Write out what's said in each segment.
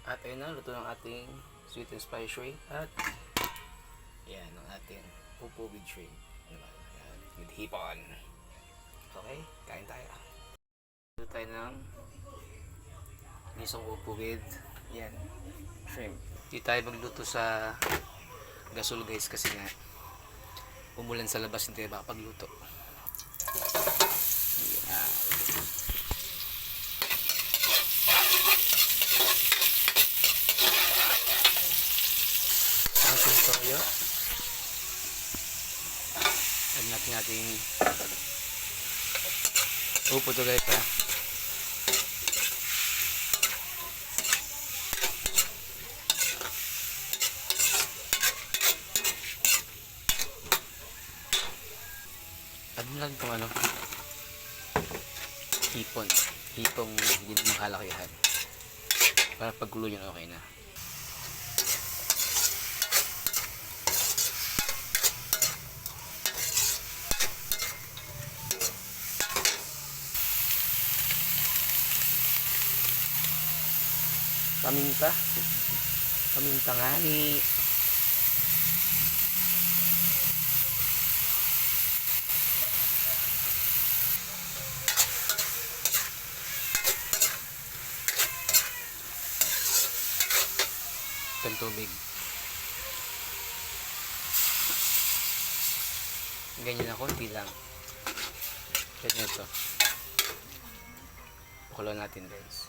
At ayun na, luto ng ating sweet and spicy shrimp. At yan, ang ating upo with shrimp. Yan, with hipon. Okay, kain tayo. Luto tayo ng misong upo with yan, shrimp. Hindi tayo magluto sa gasol guys kasi nga umulan sa labas, hindi tayo makapagluto. Yan. Ang toyo. Add natin ating upo to guys ha. Add lang itong ano, hipong hindi makalakihan para paggulo yun okay na. Paminta nga ni itong tubig. Ganyan na konti lang. Ganyan ito. Pakulo natin guys.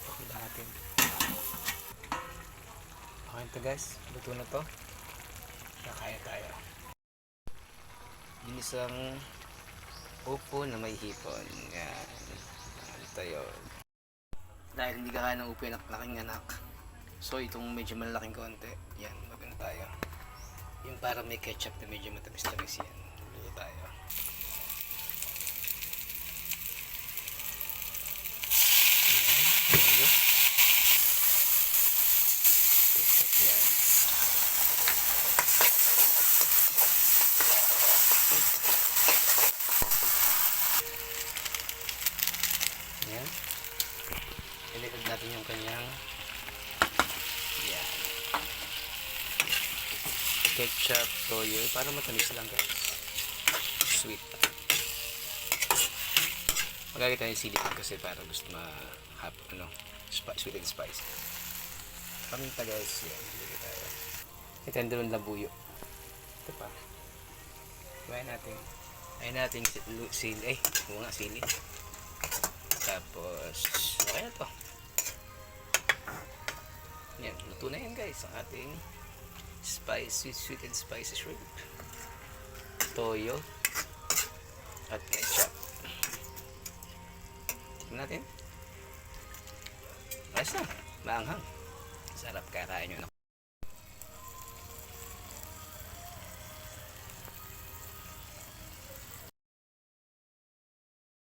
Pakulo natin. Okay ito guys. Luto na to. Nakaya tayo. Ginisang upo na may hipon. Yan. Ito yun. Dahil hindi kakain ng upo yung laking anak, so itong medyo malaking konti, yan, maganda tayo. Yung para may ketchup na medyo matamis-tamis yan. Luto tayo. Yan, ketchup yan. Yan. Ilipad natin yung kanyang yan, ketchup, toyo, para matamis lang guys, sweet. Magagay tayo yung silipin kasi para gusto sweet and spicy. Paminta guys, yan, ilagay tayo. Ito yung dalawang labuyo. Ito pa. Kumain natin. Ayun natin sili. Sili. Tapos okay na to. Yan, luto na yan guys ang ating sweet and spicy shrimp, toyo at ketchup. Tignan natin. Ayos na, maanghang, sarap, kakain nyo na.